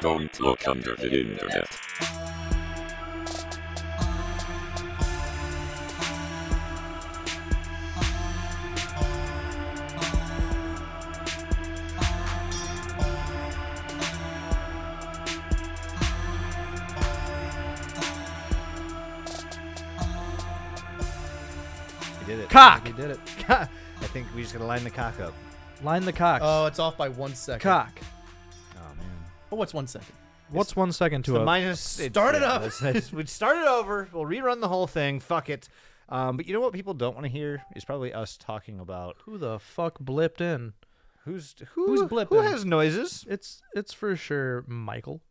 Don't look under the internet. We did it. Cock! We did it. I think we just gotta line the cock up. Line the cocks. Oh, it's off by 1 second. Cock. Oh man. Oh, what's 1 second? What's 1 second to The a... minus. Start it up. We'd start it over. We'll rerun the whole thing. Fuck it. But you know what people don't want to hear is probably us talking about Who the fuck blipped in? who's blipping? who has noises. It's for sure Michael.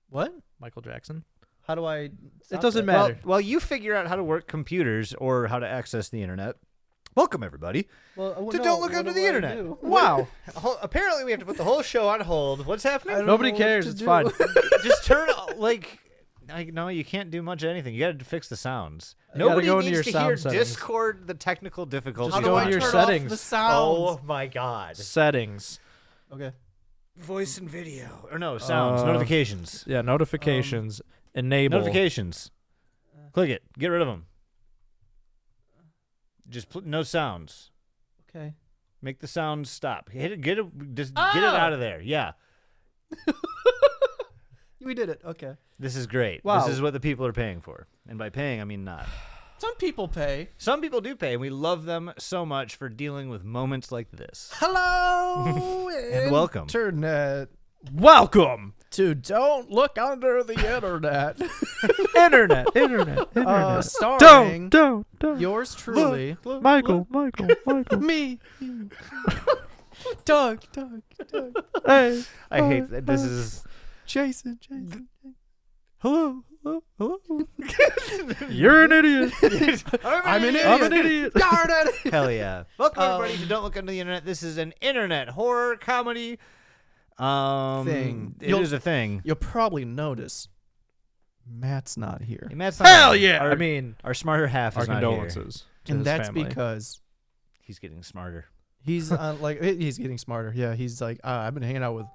What? Michael Jackson. How do I? It stop doesn't that? matter. Well, you figure out how to work computers or how to access the internet. Welcome everybody Well, to Don't Look Under the Internet. Wow. Apparently we have to put the whole show on hold. What's happening? Nobody know what cares. to It's do. fine. Just turn no, you can't do much of anything. You got to fix the sounds. You gotta Nobody go into needs your to sound hear settings. Discord, the technical difficulties. Just How go do into I your turn settings. off the sounds? Oh my god. Settings. Okay. Voice and video. Or no, sounds. Uh, Notifications. Yeah, notifications. Enable. Notifications. Click it. Get rid of them. Just no sounds. Okay. Make the sounds stop. Hit it. Get it out of there. Yeah. We did it. Okay. This is great. Wow. This is what the people are paying for. And by paying, I mean not. Some people pay. Some people do pay, and we love them so much for dealing with moments like this. Hello And welcome. Internet. Welcome. To Don't Look Under the Internet. Internet. Starring Don't. yours truly, Michael. me, Doug. Hey. I hate that. This is. Jason. Hello. You're an idiot. I'm an idiot. I'm an idiot. Darn it. Hell yeah. Welcome, everybody, to Don't Look Under the Internet. This is an internet horror comedy Thing. It is a thing. You'll probably notice Matt's not here. Hey, Matt's not Hell here. yeah. I mean, Our smarter half our is not here. condolences. to And his that's family. because He's getting smarter. he's he's getting smarter. Yeah, he's like, I've been hanging out with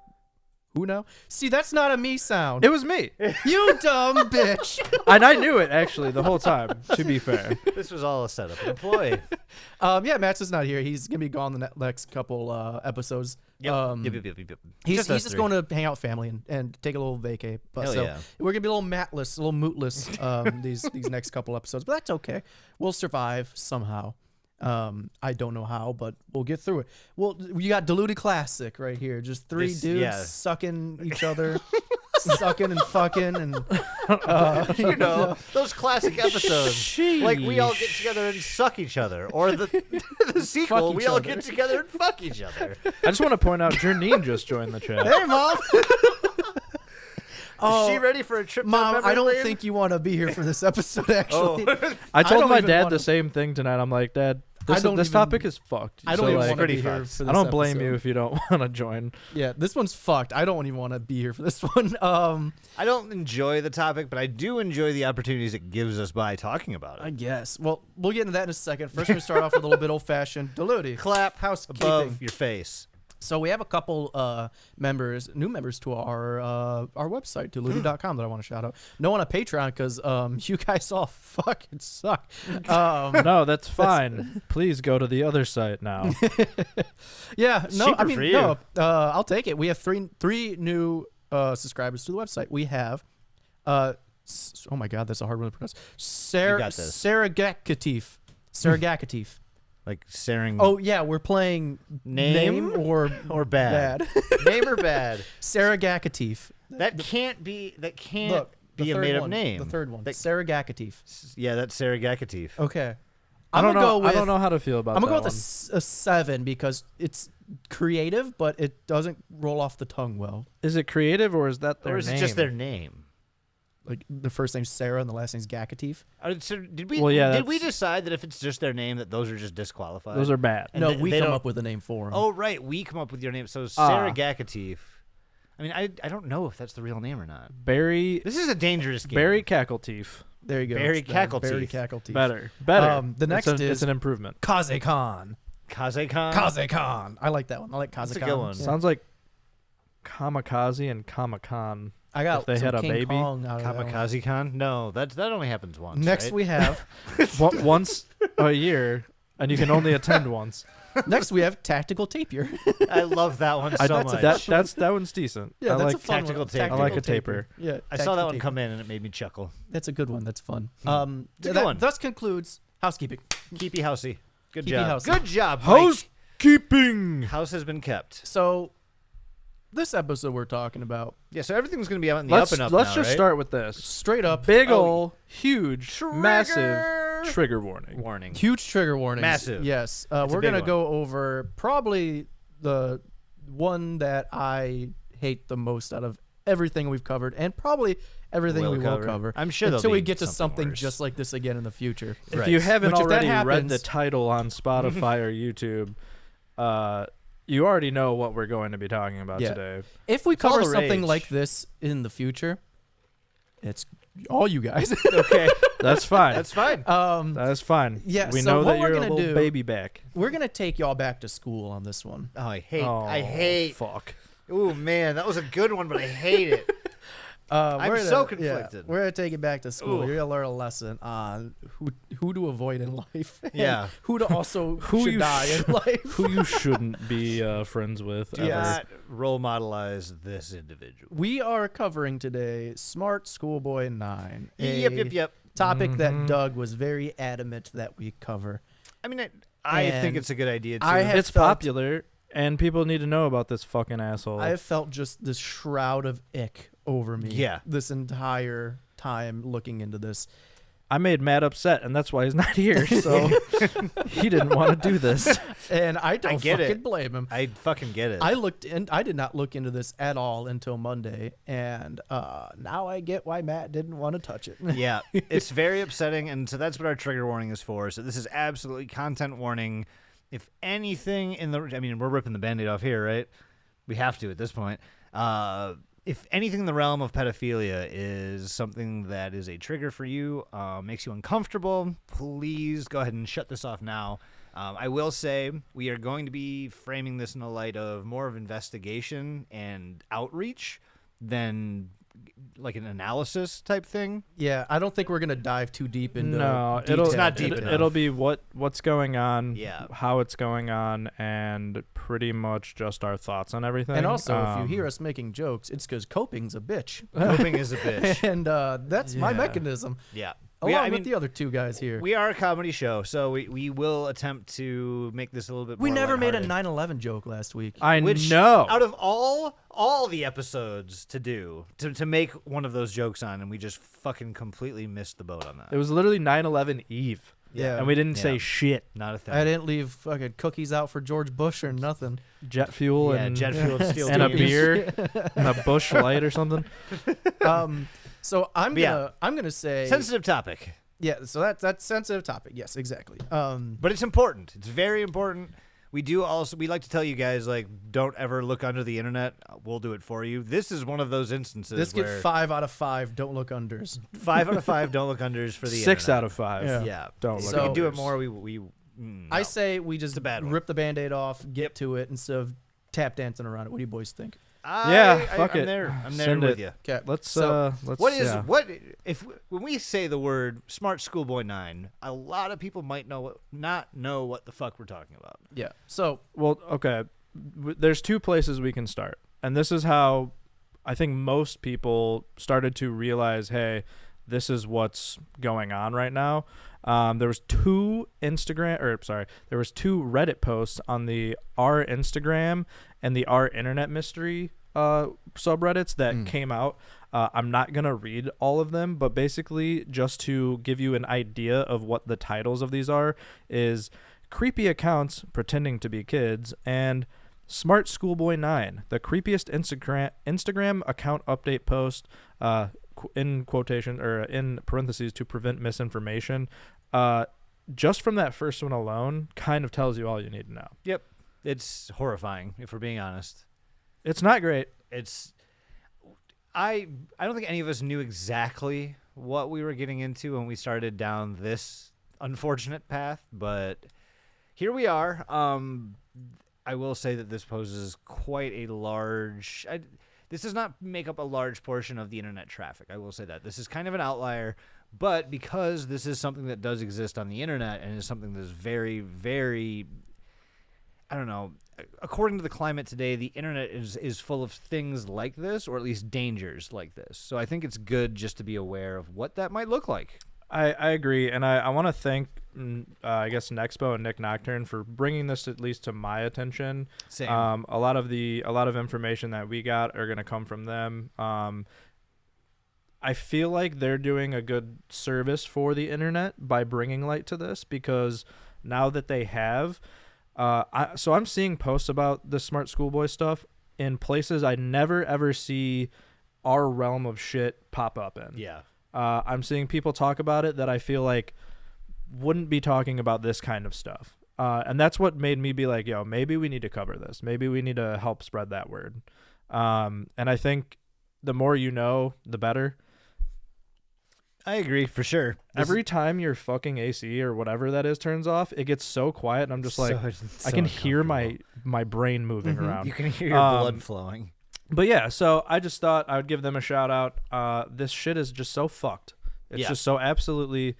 who now? See, that's not a me sound. It was me. You dumb bitch. And I knew it, actually, the whole time, to be fair. This was all a setup. An employee. Yeah, Matt's is not here. He's gonna be gone the next couple episodes. Yep. He's us just three. going to hang out with family and take a little vacay. But Hell so yeah. we're gonna be a little Mattless, a little mootless these next couple episodes. But that's okay. We'll survive somehow. I don't know how, but we'll get through it. Well, you got D.L.U.T.I classic right here. Just three This- dudes yeah. sucking each other, sucking and fucking, and You know, those classic episodes. Like we all get together and suck each other. Or the sequel, Fuck we each all other. get together and fuck each other. I just want to point out, Janine just joined the chat. Hey, Mom. Is she ready for a trip down Mom, memory I don't lane? think you want to be here for this episode. Actually, I told don't my even dad wanna- the same thing tonight. I'm like, Dad, I this don't this even- topic is fucked. I don't So, even like, want to be pretty here fucked. for this I don't blame episode. you if you don't want to join. Yeah, this one's fucked. I don't even want to be here for this one. I don't enjoy the topic, but I do enjoy the opportunities it gives us by talking about I it. guess. Well, we'll get into that in a second. First, we're going to start off with a little bit old-fashioned D.L.U.T.I. Clap housekeeping. above your face. So we have a couple new members to our website, D.L.U.T.I.com, that I want to shout out. No one on Patreon because you guys all fucking suck. No, that's fine. Please go to the other site now. Yeah, no, I Cheaper mean, for you. no, I'll take it. We have three new subscribers to the website. We have, oh my God, that's a hard one to pronounce. got this. Saragatif. Like staring. Oh yeah, we're playing Name or bad. Name or bad. Saragatif. That can't be. That can't Look, the be a third made-up one, name. The third one. That- Saragatif. Yeah, that's Sarah Gakatif. Okay. I don't I'm gonna know. go with, I don't know how to feel about I'm gonna that go with a 7 because it's creative, but it doesn't roll off the tongue well. Is it creative or is that their Or is name? it just their name? Like the first name's Sarah and the last name's Gakatif. So did we? Well, yeah, did we that's- decide that if it's just their name, that those are just disqualified? Those are bad. And No, they- we they come don't- up with a name for him. Oh right, we come up with your name. So Sarah Gakatif. I mean, I don't know if that's the real name or not. Barry This is a dangerous game. Barry Cackletief. There you go. Barry It's Cackletief. Barry Cackletief. Better. The next it's is an improvement. Kazekon. Kazekon. Kazekon. I like that one. I like Kazekon. That's a good one. Yeah. Sounds like Kamikaze and Kamikon. I got if they some had a King baby. Kong out of that one. Kamikaze Con? No, that only happens once. Next right? we have Once a year, and you can only attend once. next we have Tactical Tapier. I love that one so much. That one's decent. Yeah, I that's like a fun Tactical one. Tapier. I like a taper. Yeah, I saw that one Tactical come in and it made me chuckle. Tapier. That's a good one. That's fun. It's a good one. Thus concludes housekeeping. Keepy housey. Good Keepy job. housey. Good job, Mike. Housekeeping. House has been kept. So this episode we're talking about, Yeah, so everything's going to be out in the Let's up and up let's now, just right? start with this. straight up Big ol', huge, Trigger! massive trigger warning. Warning. huge trigger warnings. Massive. Yes. a We're big gonna one. go over probably the one that I hate the most out of everything we've covered, and probably everything we will cover. I'm sure until there'll we be get to something worse. just like this again in the future. If Right. you haven't Which, if that already read happens- the title on Spotify or YouTube, you already know what we're going to be talking about Yeah. today. If we all cover the something rage. like this in the future, it's all you guys. Okay. That's fine. That's fine. That's fine. Yeah, we so know what that we're you're a gonna little do- baby back. We're gonna take y'all back to school on this one. Oh, I hate. Oh, I hate. Fuck. Ooh, man, that was a good one, but I hate it. I'm We're so gonna- conflicted. we're gonna take it back to school. Ooh. You're gonna learn a lesson on who to avoid in life. and Yeah. who to also Who should you die in life. Who you shouldn't be friends with Do ever. not role modelize this individual. We are covering today SmartSchoolBoy9. Yep. Topic Mm-hmm. that Doug was very adamant that we cover. I mean, I think And it's a good idea, too. I have It's felt- popular, and people need to know about this fucking asshole. I have felt just this shroud of ick over me. Yeah. This entire time looking into this. I made Matt upset, and that's why he's not here. So he didn't want to do this. And I don't get fucking it. blame him. I fucking get it. I did not look into this at all until Monday, and now I get why Matt didn't want to touch it. Yeah, it's very upsetting, and so that's what our trigger warning is for. So this is absolutely content warning. If anything I mean, we're ripping the Band-Aid off here, right? We have to at this point. If anything in the realm of pedophilia is something that is a trigger for you, makes you uncomfortable, please go ahead and shut this off now. I will say we are going to be framing this in the light of more of investigation and outreach than like an analysis type thing. Yeah, I don't think we're gonna dive too deep into. No, detail. it's not deep enough. It'll be what's going on, Yeah. how it's going on, and pretty much just our thoughts on everything. And also, if you hear us making jokes, it's because coping's a bitch, Coping is a bitch. and that's my Yeah. mechanism. Yeah. Along with the other two guys here. We are a comedy show, so we will attempt to make this a little bit more We never made a lighthearted. 9/11 joke last week. I Which, know. out of all the episodes to do, to make one of those jokes on, and we just fucking completely missed the boat on that. It was literally 9/11 Eve, Yeah, and we didn't Yeah. say shit. Not a thing. I didn't leave fucking cookies out for George Bush or nothing. Jet fuel Yeah, and jet fuel, steel and a beams. beer and a Bush Light or something. So I'm But yeah. gonna say Sensitive topic, yeah. So that's sensitive topic. Yes, exactly. but it's important. It's very important. We like to tell you guys, like, don't ever look under the internet. We'll do it for you. This is one of those instances This where get 5 out of 5. Don't look unders. 5 out of 5 don't look unders for the 6 internet. out of 5. Yeah. Yeah. Don't If look we can unders. do it more. I No. say we just a bad one. rip the Band-Aid off, get to it instead of tap dancing around it. What do you boys think? Fuck I'm it. there. I'm there Send with it. you. Okay. Let's So, let's What is yeah. when we say the word SmartSchoolBoy9? A lot of people might not know what the fuck we're talking about. yeah. So Well, okay. There's 2 places we can start. And this is how I think most people started to realize, hey, this is what's going on right now. There was 2 Reddit posts on the our Instagram and the our internet mystery subreddits that came out. I'm not going to read all of them, but basically just to give you an idea of what the titles of these are is creepy accounts pretending to be kids and SmartSchoolBoy9, the creepiest Instagram account update post in quotation or in parentheses to prevent misinformation. Just from that first one alone kind of tells you all you need to know. Yep, it's horrifying if we're being honest. It's not great. It's I don't think any of us knew exactly what we were getting into when we started down this unfortunate path, but here we are. I will say that this poses quite a large. This does not make up a large portion of the internet traffic. I will say that this is kind of an outlier, but because this is something that does exist on the internet and is something that is very, very, I don't know. According to the climate today, the internet is full of things like this, or at least dangers like this. So I think it's good just to be aware of what that might look like. I agree, and I want to thank, I guess, Nexpo and Nick Nocturne for bringing this at least to my attention. Same. A lot of information that we got are going to come from them. I feel like they're doing a good service for the internet by bringing light to this, because now that they have, so I'm seeing posts about the Smart Schoolboy stuff in places I never ever see our realm of shit pop up in. Yeah. I'm seeing people talk about it that I feel like wouldn't be talking about this kind of stuff. And that's what made me be like, yo, maybe we need to cover this. Maybe we need to help spread that word. And I think the more you know, the better. I agree, for sure. Every time your fucking AC or whatever that is turns off, it gets so quiet, and I'm just like, I can hear my brain moving around. You can hear your blood flowing. But yeah, so I just thought I would give them a shout out. This shit is just so fucked. It's just so absolutely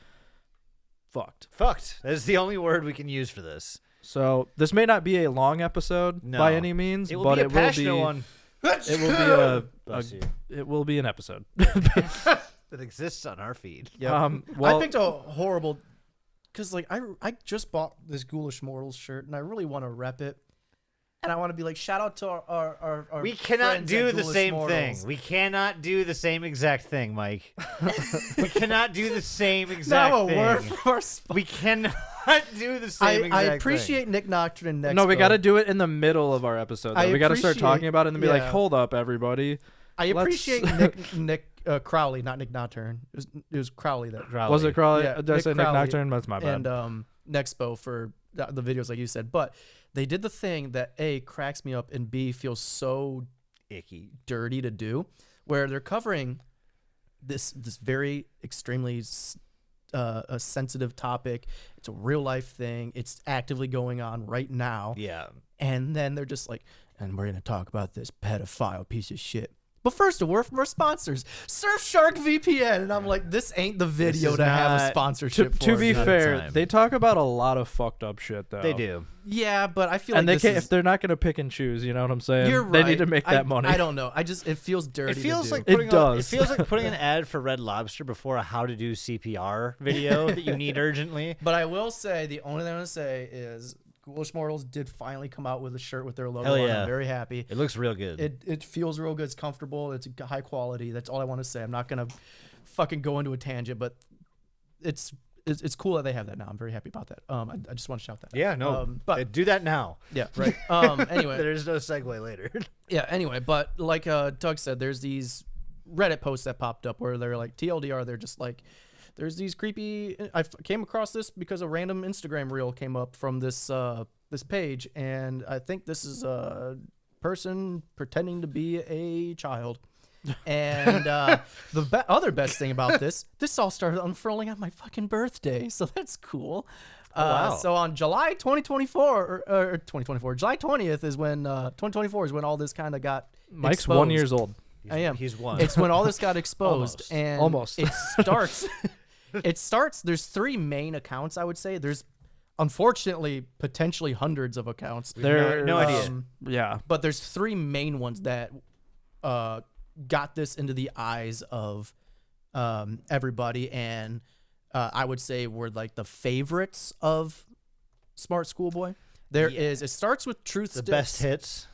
fucked. Fucked. That is the only word we can use for this. So this may not be a long episode by any means, but it will be one. It will be it will be an episode that exists on our feed. Yeah. Well, I picked a horrible, because like I just bought this Ghoulish Mortals shirt and I really want to rep it, and I want to be like, shout out to our We cannot friends do at the Ghoulish same Mortals. thing. We cannot do the same exact thing, Mike. We cannot do the same exact Now a thing. word for our sponsor. We cannot do the same exact I thing. appreciate Nick Nocturne and Nexpo. no, we got to do it in the middle of our episode. Though. We got to start talking about it and then be like, hold up, everybody. I appreciate Nick Crowley, not Nick Nocturne. It was Crowley that. Was it Crowley? Yeah, Did I say Nick Crowley Nocturne? That's my bad. And Nexpo for the videos, like you said. But they did the thing that A, cracks me up, and B, feels so icky, dirty to do, where they're covering this very extremely a sensitive topic. It's a real life thing. It's actively going on right now. Yeah. And then they're just like, and we're going to talk about this pedophile piece of shit. But first, we're sponsors, Surfshark VPN, and I'm like, this ain't the video to have a sponsorship for. To be fair, they talk about a lot of fucked up shit, though. They do. Yeah, but I feel and like they can't, if they're not going to pick and choose, you know what I'm saying? You're right. They need to make that money. I don't know. It feels dirty. It feels to like do. putting it feels like putting an ad for Red Lobster before a how to do CPR video that you need urgently. But I will say, the only thing I'm going to say is Ghoulish Mortals did finally come out with a shirt with their logo on. I'm very happy. It looks real good. It feels real good. It's comfortable. It's high quality. That's all I want to say. I'm not going to fucking go into a tangent, but it's cool that they have that now. I'm very happy about that. I just want to shout that out. Yeah, no. But do that now. Yeah, right. Anyway. There's no segue later. Yeah, anyway, but like Doug said, there's these Reddit posts that popped up where they're like, TLDR, they're just like, there's these creepy. I came across this because a random Instagram reel came up from this this page, and I think this is a person pretending to be a child. And the other best thing about this all started unfurling on my fucking birthday, so that's cool. Wow. So on July 2024, or 2024, July 20th is when 2024 is when all this kind of got Mike's exposed. 1 year old. I am. He's one. It's when all this got exposed. And Almost. it starts. There's three main accounts, I would say. There's unfortunately potentially hundreds of accounts. There, no idea. Yeah. But there's three main ones that got this into the eyes of everybody, and I would say were like the favorites of Smart Schoolboy. It starts with Truth the Sticks. best hits.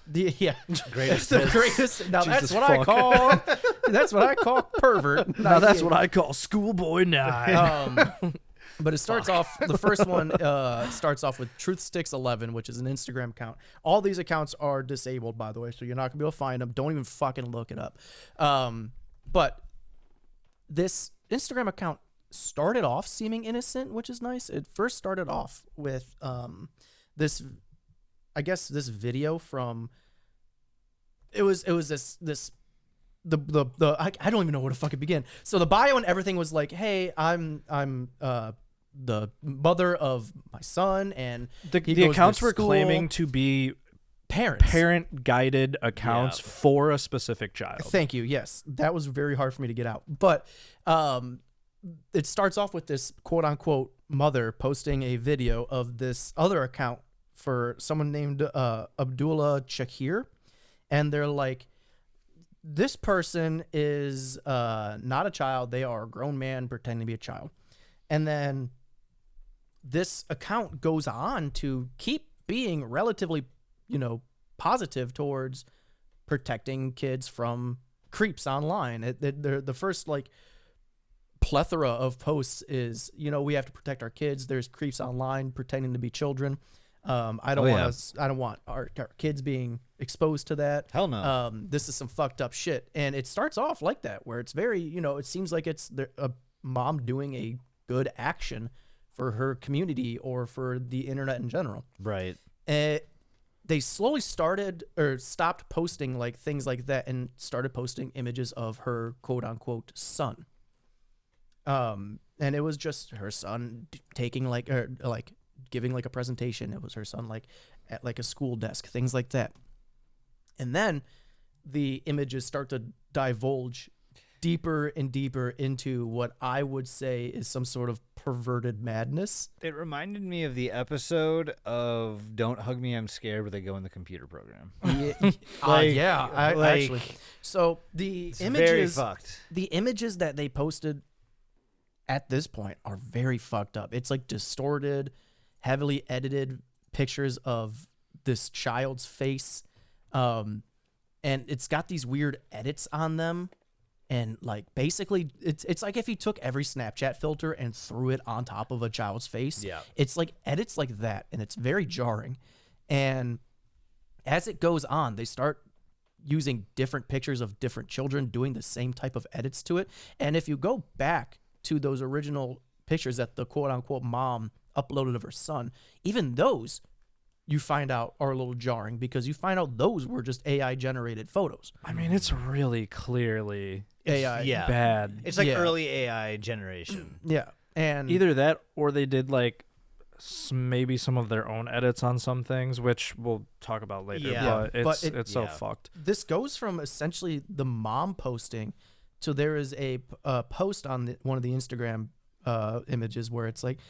Greatest hits. greatest. Now Jesus that's what I fuck. call. That's what I call pervert. Now that's what I call SchoolBoy9. But it starts off. The first one starts off with Truth Sticks 11, which is an Instagram account. All these accounts are disabled, by the way, so you're not gonna be able to find them. Don't even fucking look it up. But this Instagram account started off seeming innocent, which is nice. It first started off with this video from. It was this I don't even know where to fucking begin. So the bio and everything was like, hey, I'm the mother of my son, and The he goes to accounts were school. claiming to be parents. parent-guided accounts Yeah. for a specific child. Thank you. Yes, that was very hard for me to get out. But it starts off with this quote unquote mother posting a video of this other account for someone named Abdullah Shakir, and they're like, this person is not a child. They are a grown man pretending to be a child. And then this account goes on to keep being relatively, positive towards protecting kids from creeps online. The first plethora of posts is, we have to protect our kids. There's creeps online pretending to be children. I don't want our kids being exposed to that. Hell no. This is some fucked up shit. And it starts off like that, where it's very, it seems like it's a mom doing a good action for her community or for the internet in general. Right. They slowly stopped posting things like that and started posting images of her quote unquote son. And it was just her son taking giving a presentation. It was her son at a school desk, things like that. And then the images start to divulge deeper and deeper into what I would say is some sort of perverted madness. It reminded me of the episode of Don't Hug Me, I'm Scared, where they go in the computer program. Actually. So the images, very fucked. the images that they posted at this point are very fucked up. It's distorted, heavily edited pictures of this child's face. And it's got these weird edits on them. And basically it's like if you took every Snapchat filter and threw it on top of a child's face. Yeah. It's edits like that, and it's very jarring. And as it goes on, they start using different pictures of different children doing the same type of edits to it. And if you go back to those original pictures that the quote unquote mom uploaded of her son, even those you find out are a little jarring, because you find out those were just AI generated photos. I mean, it's really clearly AI. bad. It's early AI generation. Yeah. And Either that, or they did maybe some of their own edits on some things, which we'll talk about later. Yeah. But But it's so fucked. this goes from essentially the mom posting to there is a post on one of the Instagram images where it's like,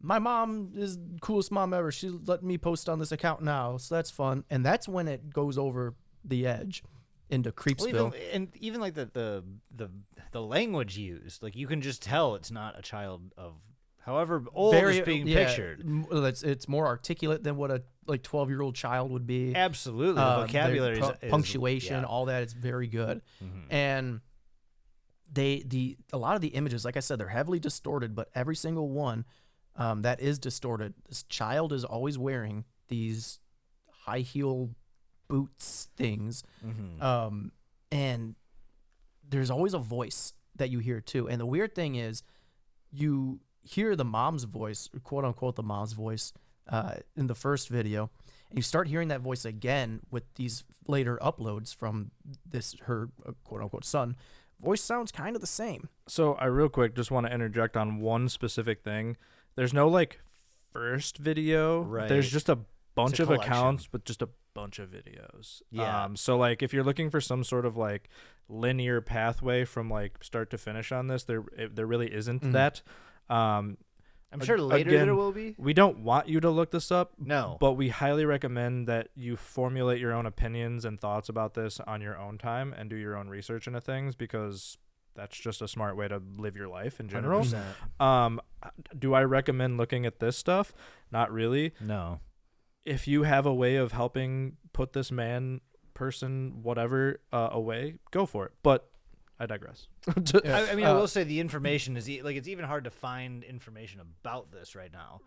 my mom is the coolest mom ever. She's letting me post on this account now, so that's fun. And that's when it goes over the edge into Creepsville. Even the language used, you can just tell it's not a child of however old is being pictured. It's more articulate than what a 12-year-old child would be. Absolutely, the vocabulary, is punctuation, all that is very good. Mm-hmm. And a lot of the images, like I said, they're heavily distorted, but every single one that is distorted, this child is always wearing these high heel boots things. Mm-hmm. And there's always a voice that you hear too. And the weird thing is you hear the mom's voice, quote unquote, the mom's voice in the first video. And you start hearing that voice again with these later uploads from her quote unquote son. Voice sounds kind of the same. So I real quick just want to interject on one specific thing. There's no first video. Right. There's just a bunch of collection. accounts with just a bunch of videos. Yeah. So if you're looking for some sort of linear pathway from start to finish on this, there really isn't that. I'm sure later again, there will be. We don't want you to look this up. No. But we highly recommend that you formulate your own opinions and thoughts about this on your own time and do your own research into things, because that's just a smart way to live your life in general. 100%. Do I recommend looking at this stuff? Not really. No. If you have a way of helping put this person, whatever, away, go for it. But I digress. I will say the information is it's even hard to find information about this right now.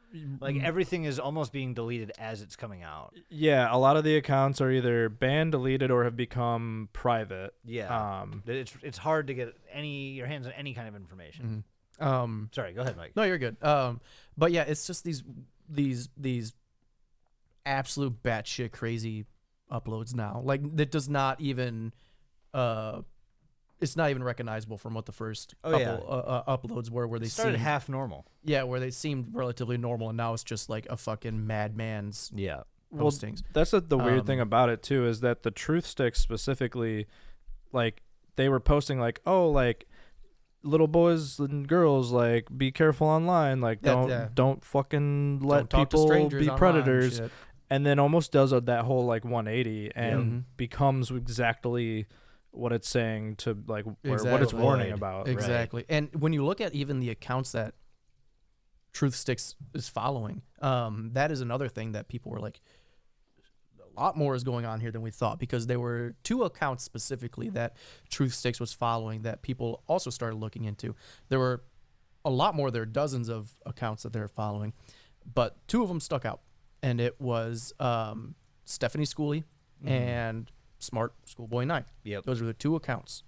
Everything is almost being deleted as it's coming out. Yeah, a lot of the accounts are either banned, deleted, or have become private. Yeah. It's hard to get your hands on any kind of information. Sorry, go ahead, Mike. No, you're good. But yeah, it's just these absolute batshit crazy uploads now. That does not even it's not even recognizable from what the first Oh, couple yeah. uploads were, where they Started seemed half normal. where they seemed relatively normal, and now it's just like a fucking madman's Yeah. postings. That's the weird thing Um, about it too, is that the truth sticks specifically, like they were posting like, oh, like little boys and girls, like be careful online, like don't fucking let Don't talk to people strangers be online, predators, shit. and then almost does that whole like 180 and Mhm. becomes exactly what it's saying to like what it's Exactly. warning about. Exactly. And when you look at even the accounts that Truth Sticks is following, that is another thing that people were like, a lot more is going on here than we thought, because there were 2 accounts specifically that Truth Sticks was following that people also started looking into. There were a lot more. There are dozens of accounts that they're following, but 2 of them stuck out, and it was Stephanie Schooley and SmartSchoolBoy9. Yep. Those are the 2 accounts.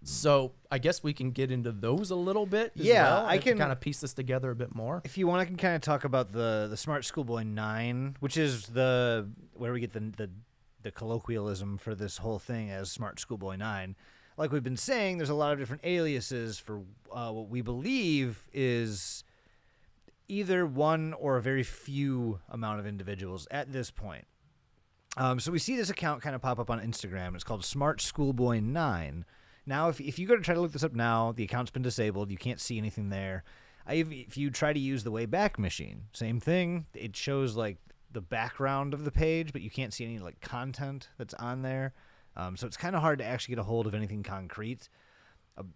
So I guess we can get into those a little bit. I can kind of piece this together a bit more. If you want, I can kind of talk about the Smart Schoolboy 9, which is where we get the colloquialism for this whole thing as Smart Schoolboy 9. Like we've been saying, there's a lot of different aliases for what we believe is either one or a very few amount of individuals at this point. So we see this account kind of pop up on Instagram. It's called SmartSchoolBoy9. Now, if you go to try to look this up now, the account's been disabled. You can't see anything there. If you try to use the Wayback Machine, same thing. It shows like the background of the page, but you can't see any like content that's on there. So it's kind of hard to actually get a hold of anything concrete.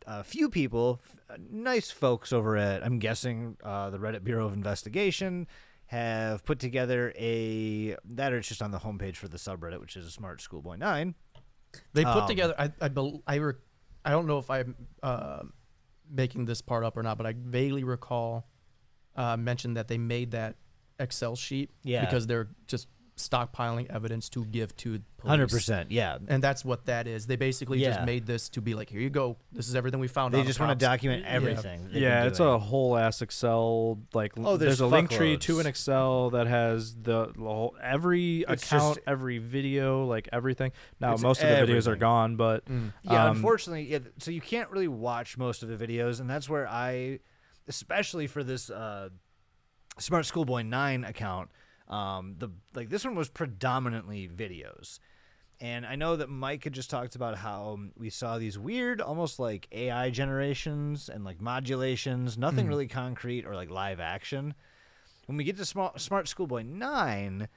A few people, nice folks over at, I'm guessing, the Reddit Bureau of Investigation, have put together that or it's just on the homepage for the subreddit, which is SmartSchoolBoy9. They put together. I don't know if I'm making this part up or not, but I vaguely recall mentioned that they made that Excel sheet because they're just stockpiling evidence to give to police. 100%, yeah. And that's what that is. They basically just made this to be like, here you go. This is everything we found out. They just want to document everything. Yeah, it's a whole ass Excel. Like, there's a link tree to an Excel that has the whole, every account, every video, like everything. Now, most of the videos are gone, but unfortunately, so you can't really watch most of the videos, and that's where especially for this Smart Schoolboy 9 account, this one was predominantly videos. And I know that Mike had just talked about how we saw these weird, almost like AI generations and like modulations, nothing really concrete or like live action. When we get to Smart Schoolboy 9,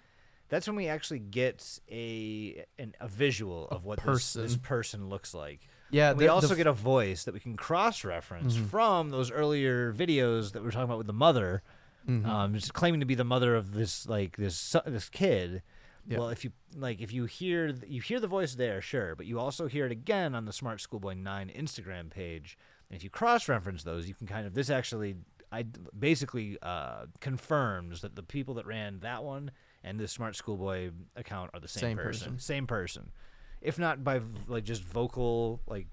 that's when we actually get a visual of what this person looks like. Yeah, we also get a voice that we can cross-reference from those earlier videos that we were talking about with the mother. Just claiming to be the mother of this kid. Yeah. Well, if you hear the voice there, sure, but you also hear it again on the Smart Schoolboy 9 Instagram page. And if you cross-reference those, you can kind of basically confirms that the people that ran that one and the Smart Schoolboy account are the same person. Same person, if not by like just vocal, like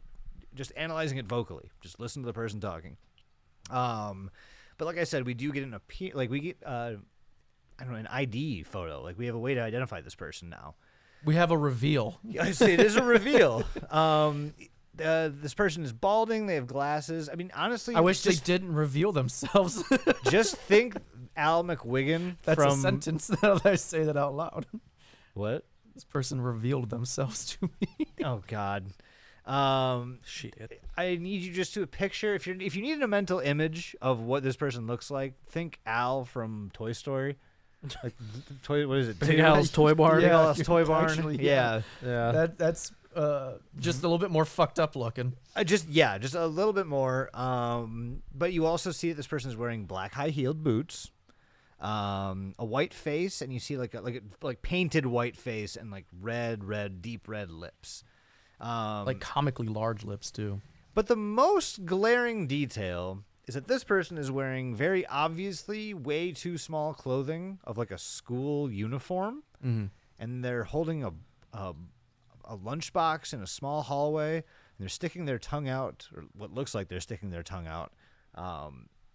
just analyzing it vocally. Just listen to the person talking. But like I said, we do get an ID photo. Like we have a way to identify this person now. We have a reveal. Yes, it is a reveal. This person is balding. They have glasses. I mean, honestly, I wish they didn't reveal themselves. Just think Al McWiggin. That's a sentence that I say that out loud. What? This person revealed themselves to me. Oh God. Shit. I need you just to picture if you need a mental image of what this person looks like, think Al from Toy Story. Like what is it? Big Al's Toy Barn. Big Al's Toy Barn. Actually, yeah. That's just a little bit more fucked up looking. Just a little bit more. But you also see that this person is wearing black high-heeled boots, a white face, and you see like painted white face and like deep red lips. Like comically large lips too. But the most glaring detail is that this person is wearing very obviously way too small clothing of like a school uniform, and they're holding a lunchbox in a small hallway, and they're sticking their tongue out, or what looks like they're sticking their tongue out.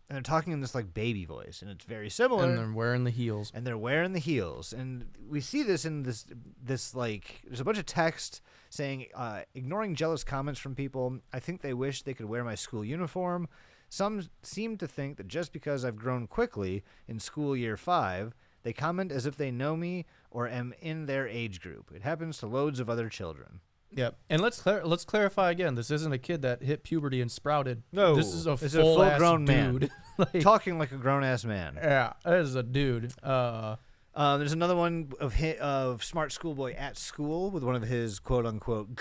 and they're talking in this like baby voice, and it's very similar. And they're wearing the heels. And they're wearing the heels, and we see this in this like there's a bunch of text saying ignoring jealous comments from people. I think they wish they could wear my school uniform. Some seem to think that just because I've grown quickly in school year 5, they comment as if they know me or am in their age group. It happens to loads of other children. Yep. And let's clarify again. This isn't a kid that hit puberty and sprouted. No, this is a it's full-ass grown dude. man. Like, Talking like a grown-ass man. yeah, that is a dude. There's another one of Smart Schoolboy at school with one of his quote-unquote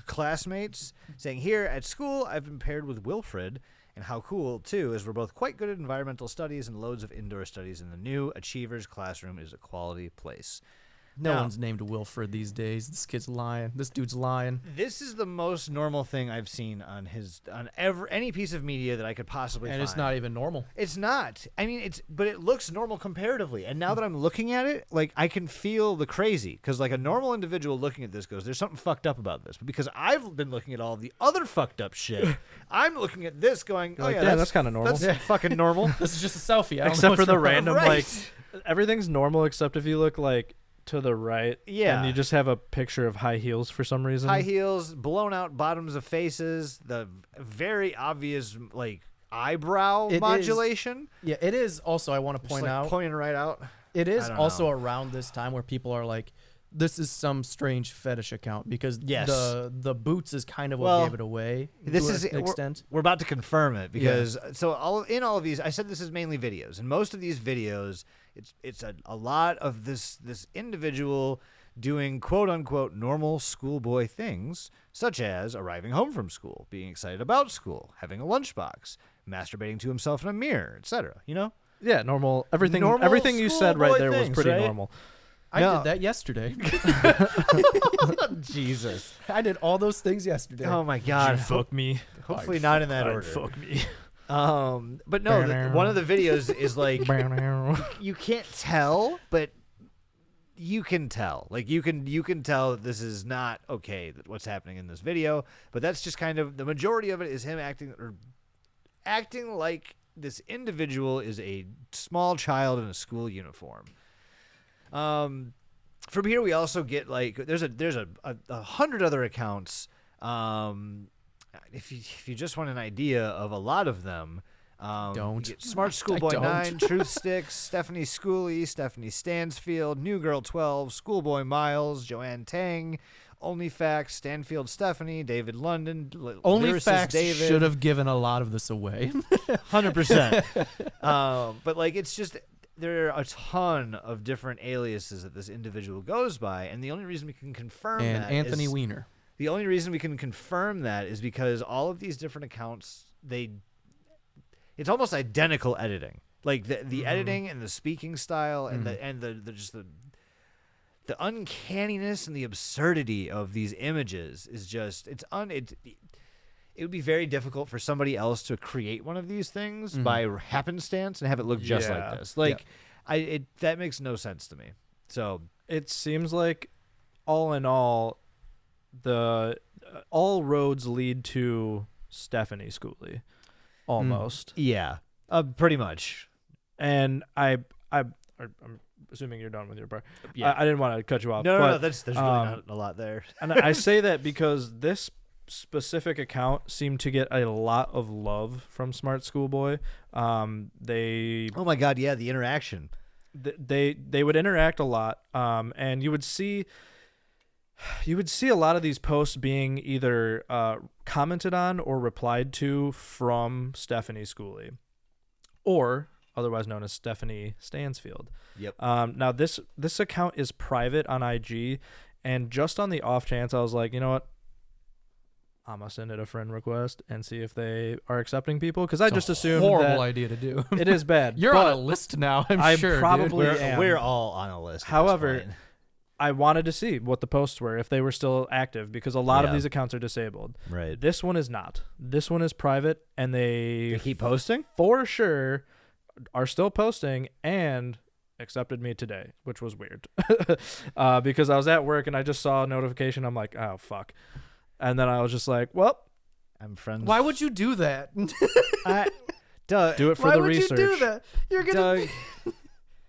classmates saying, here at school, I've been paired with Wilfred, and how cool, too, is we're both quite good at environmental studies and loads of indoor studies, and the new Achievers classroom is a quality place. No Now, one's named Wilfred these days. This kid's lying. This dude's lying. This is the most normal thing I've seen on any piece of media that I could possibly find. And it's not even normal. It's not. I mean, but it looks normal comparatively. And now that I'm looking at it, like I can feel the crazy because like a normal individual looking at this goes, "There's something fucked up about this." But because I've been looking at all the other fucked up shit, I'm looking at this going, "Oh like, yeah, that's kind of normal." That's fucking normal." This is just a selfie. I don't know Except what's for the wrong. random Right. like everything's normal except if you look like to the right. Yeah. And you just have a picture of high heels for some reason. High heels, blown out bottoms of faces, the very obvious like eyebrow It is- modulation. Yeah, it is also, I want to Just, point like, out, pointing right out. it is I don't also know. around this time where people are like, this is some strange fetish account because Yes. the boots is kind of what Well, gave it away This to is an extent. We're about to confirm it because in all of these, I said this is mainly videos, and most of these videos, it's a lot of this individual doing quote unquote normal schoolboy things, such as arriving home from school, being excited about school, having a lunchbox, masturbating to himself in a mirror, etc. You know, Yeah, normal. Everything Normal everything you said right schoolboy there was things, pretty right? normal. I No. did that yesterday. Jesus. I did all those things yesterday. Oh my God. Fuck me. Hopefully not in that I'd order. Fuck me. But no, one of the videos is like you can't tell, but you can tell. Like you can tell that this is not okay. That what's happening in this video, but that's just kind of the majority of it is him acting like this individual is a small child in a school uniform. From here we also get like there's a 100 other accounts. If you just want an idea of a lot of them, Don't. you get Smart Schoolboy9, Truth Sticks, Stephanie Schooley, Stephanie Stansfield, New Girl 12, Schoolboy Miles, Joanne Tang, OnlyFacts, Stanfield Stephanie, David London, Only Lyricist Facts David. should have given a lot of this away. 100%. But like it's just there are a ton of different aliases that this individual goes by, and the only reason we can confirm And that Anthony is, Weiner. the only reason we can confirm that is because all of these different accounts, it's almost identical editing. Like the editing and the speaking style and the uncanniness and the absurdity of these images is just it would be very difficult for somebody else to create one of these things by happenstance and have it look just Yeah. like this. Like that makes no sense to me. So It seems like all in all all roads lead to Stephanie Schooley almost. yeah, pretty much. And I'm assuming you're done with your part. Yeah. I didn't want to cut you off. No, but, there's really not a lot there. And I say that because this specific account seemed to get a lot of love from Smart Schoolboy. They Oh my God, yeah, the interaction. they would interact a lot, and you would see a lot of these posts being either commented on or replied to from Stephanie Schooley, or otherwise known as Stephanie Stansfield. Yep. Now this account is private on IG, and just on the off chance, I was like, you know what? I'm gonna send it a friend request and see if they are accepting people, because I just assumed horrible that idea to do. it is bad. You're but on a list now, I'm I sure. dude. probably am. We're all on a list. at this However, point. I wanted to see what the posts were, if they were still active, because a lot of Yeah. these accounts are disabled. right. This one is not. This one is private, and They they keep posting? for sure are still posting and accepted me today, which was weird. Because I was at work and I just saw a notification. I'm like, oh, fuck. And then I was just like, well, I'm friends. Why would you do that? Doug, Do it for Why the would research. you do that? You're gonna. Doug,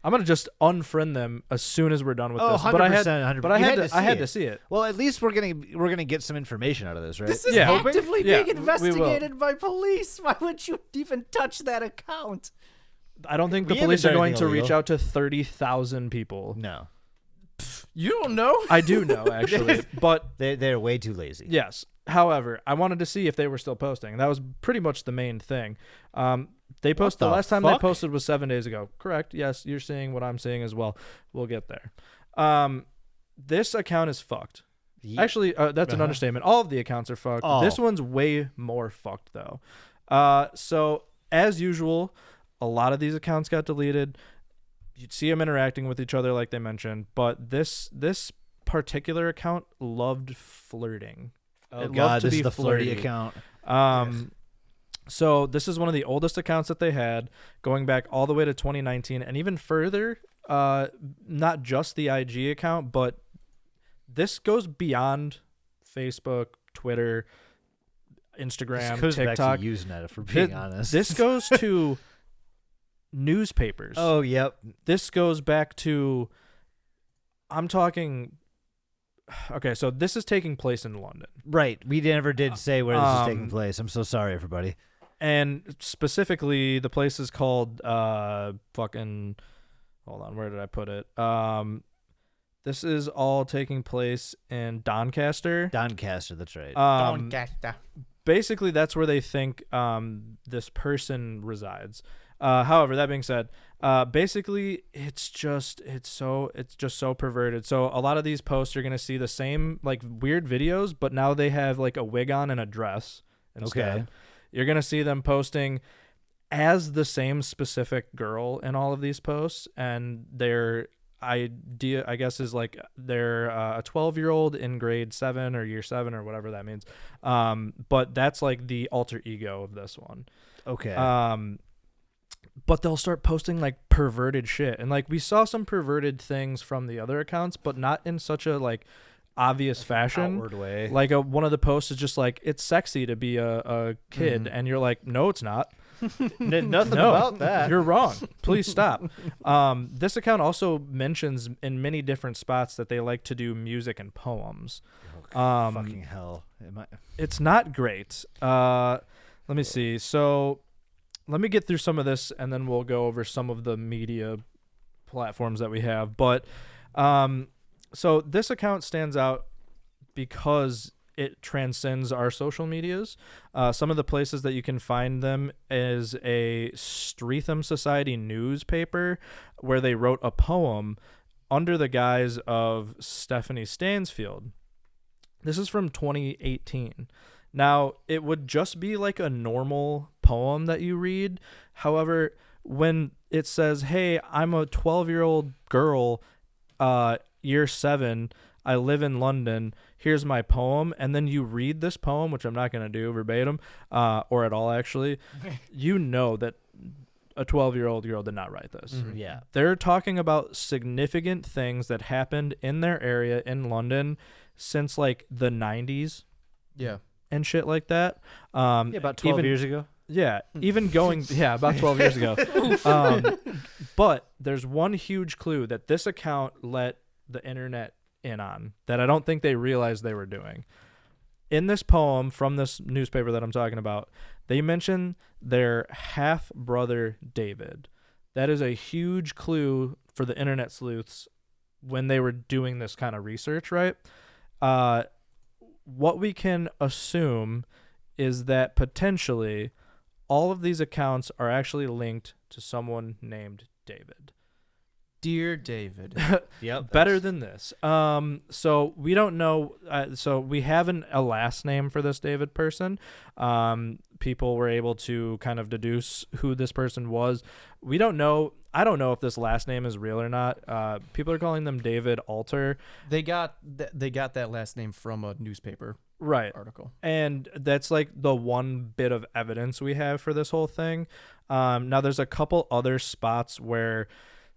I'm gonna just unfriend them as soon as we're done with oh, this. 100%, But I had, 100%. but I You had, had to, I had see to it. see it. Well, at least we're gonna get some information out of this, right? This is Yeah. actively Yeah, being we will. investigated by police. Why would you even touch that account? I don't think the We haven't police are done going anything to reach illegal. out to 30,000 people. No, You don't know. I do know actually, but they're way too lazy. yes. However, I wanted to see if they were still posting. That was pretty much the main thing. They posted the the last time they fuck? posted was 7 days ago. Correct. Yes, you're seeing what I'm seeing as well. We'll get there. This account is fucked. Actually, that's an understatement. All of the accounts are fucked. Oh. This one's way more fucked though. So as usual, a lot of these accounts got deleted. You'd see them interacting with each other like they mentioned, but this particular account loved flirting. Oh It God, loved to this be is the flirty flirty. account. So this is one of the oldest accounts that they had, going back all the way to 2019 and even further. Not just the IG account, but this goes beyond Facebook, Twitter, Instagram, This goes TikTok. back to Usenet, if we're being honest. This goes to newspapers. Oh, yep. This goes back to, I'm talking, okay, so this is taking place in London. Right. We never did say where this is taking Um, place. I'm so sorry, everybody. And specifically, the place is called fucking. Hold on, where did I put it? This is all taking place in Doncaster. Doncaster, that's right. Basically, that's where they think this person resides. However, that being said, basically, it's just so perverted. So a lot of these posts, you're gonna see the same like weird videos, but now they have like a wig on and a dress instead. Okay. You're gonna see them posting as the same specific girl in all of these posts, and their idea, I guess, is like they're a 12-year-old in grade 7 or year 7 or whatever that means. But that's like the alter ego of this one. Okay. But they'll start posting like perverted shit, and like we saw some perverted things from the other accounts, but not in such a like obvious fashion. Outward way. Like one of the posts is just like, it's sexy to be a kid, and you're like, no, it's not. Nothing No, about that. You're wrong. Please stop. This account also mentions in many different spots that they like to do music and poems. Fucking hell. It's not great. Let me see. So let me get through some of this, and then we'll go over some of the media platforms that we have. But so this account stands out because it transcends our social medias. Some of the places that you can find them is a Streatham Society newspaper where they wrote a poem under the guise of Stephanie Stansfield. This is from 2018. Now, it would just be like a normal poem that you read. However, when it says, hey, I'm a 12-year-old girl, year 7, I live in London, here's my poem, and then you read this poem, which I'm not going to do verbatim, or at all actually, you know that a 12-year-old girl did not write this. Mm-hmm. Yeah. They're talking about significant things that happened in their area in London since like the 90s Yeah. and shit like that. Yeah, about 12 years ago. Yeah, even going, about 12 years ago. But there's one huge clue that this account let the internet in on that I don't think they realized they were doing. In this poem from this newspaper that I'm talking about, they mention their half brother David. That is a huge clue for the internet sleuths when they were doing this kind of research, right? What we can assume is that potentially all of these accounts are actually linked to someone named David. Dear David. Yep. Better than this. So we don't know. So we have a last name for this David person. People were able to kind of deduce who this person was. We don't know. I don't know if this last name is real or not. People are calling them David Alter. They got that last name from a newspaper Right. article. And that's like the one bit of evidence we have for this whole thing. Now there's a couple other spots where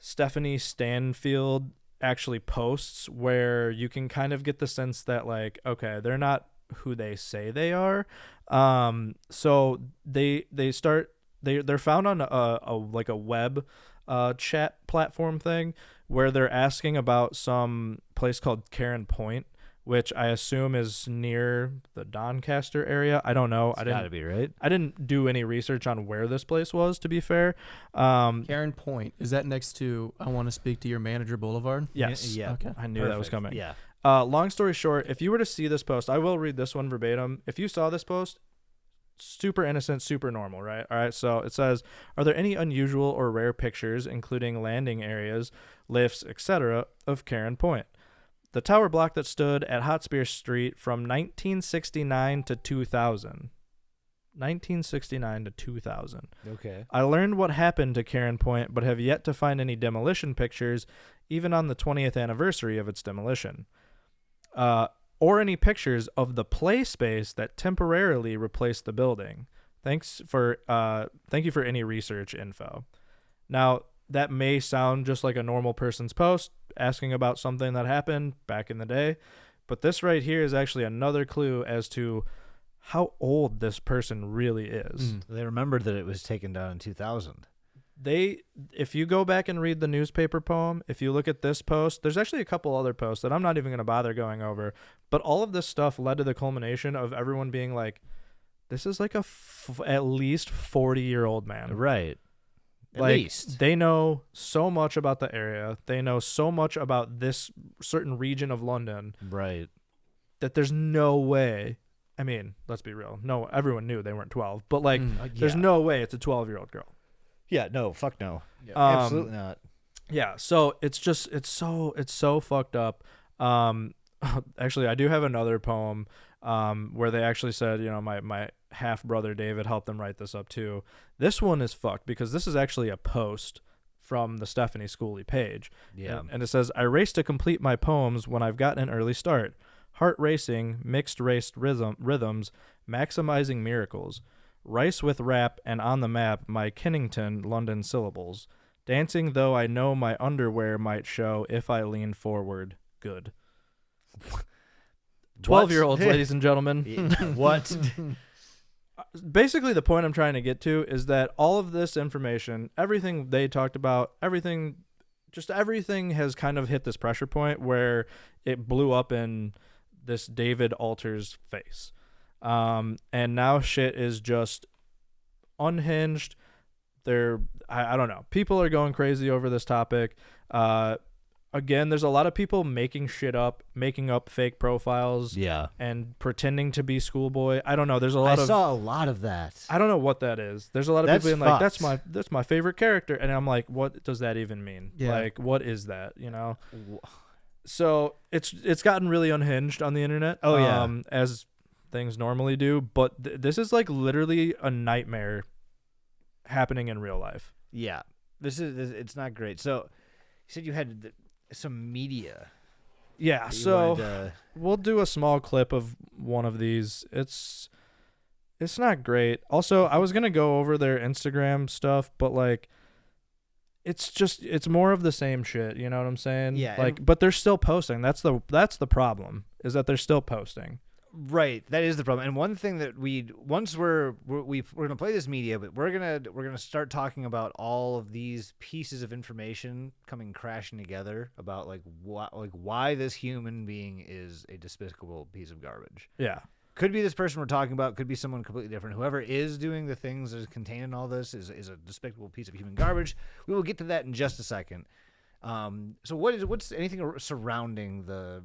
Stephanie Stanfield actually posts where you can kind of get the sense that like, okay, they're not who they say they are. So they start they're found on a web chat platform thing where they're asking about some place called Karen Point, which I assume is near the Doncaster area. I don't know. It's gotta be, right? I didn't do any research on where this place was, to be fair. Karen Point, is that next to I Want to Speak to Your Manager Boulevard? Yes. Yeah. Okay. I knew that was coming. Yeah. Long story short, if you were to see this post, I will read this one verbatim. If you saw this post, super innocent, super normal, right? All right, so it says, are there any unusual or rare pictures, including landing areas, lifts, etc., of Karen Point? The tower block that stood at Hotspur Street from 1969 to 2000. 1969 to 2000. Okay. I learned what happened to Karen Point, but have yet to find any demolition pictures, even on the 20th anniversary of its demolition. Or any pictures of the play space that temporarily replaced the building. Thank you for any research info. Now, that may sound just like a normal person's post asking about something that happened back in the day, but this right here is actually another clue as to how old this person really is. They remembered that it was taken down in 2000. If you go back and read the newspaper poem, if you look at this post, there's actually a couple other posts that I'm not even going to bother going over, but all of this stuff led to the culmination of everyone being like, this is like at least 40-year-old man. Right. At Like, least. they know so much about the area. They know so much about this certain region of London. Right. That there's no way. I mean, let's be real. No, everyone knew they weren't 12, but like, there's no way it's a 12-year-old girl. Yeah, no, fuck no. Yeah. Absolutely not. Yeah, so it's so fucked up. Actually, I do have another poem where they actually said, my half brother David helped them write this up too. This one is fucked because this is actually a post from the Stephanie Schooley page. Yeah. And it says, I race to complete my poems when I've gotten an early start. Heart racing, mixed race rhythms, maximizing miracles. Rice with rap and on the map my Kennington, London syllables. Dancing though I know my underwear might show if I lean forward. Good. 12-year-olds, ladies and gentlemen. What? Basically, the point I'm trying to get to is that all of this information, everything they talked about, everything has kind of hit this pressure point where it blew up in this David Alter's face. And now shit is just unhinged. I don't know. People are going crazy over this topic. Again, there's a lot of people making up fake profiles. Yeah. And pretending to be schoolboy. I don't know. There's a lot I saw a lot of that. I don't know what that is. There's a lot of people being like, fucked. that's my favorite character. And I'm like, what does that even mean? Yeah. Like, what is that? So it's gotten really unhinged on the internet. Oh, yeah. As things normally do. But this is like literally a nightmare happening in real life. Yeah. It's not great. So you said you had some media. Yeah. that you So wanted we'll do a small clip of one of these. It's not great. Also, I was going to go over their Instagram stuff, but like, it's more of the same shit. You know what I'm saying? Yeah, Like, but they're still posting. That's the problem, is that they're still posting. Right, that is the problem. And one thing that we're gonna play this media, but we're gonna start talking about all of these pieces of information coming crashing together about why this human being is a despicable piece of garbage. Yeah. Could be this person we're talking about. Could be someone completely different. Whoever is doing the things that is contained in all this is a despicable piece of human garbage. We will get to that in just a second. So what's anything surrounding the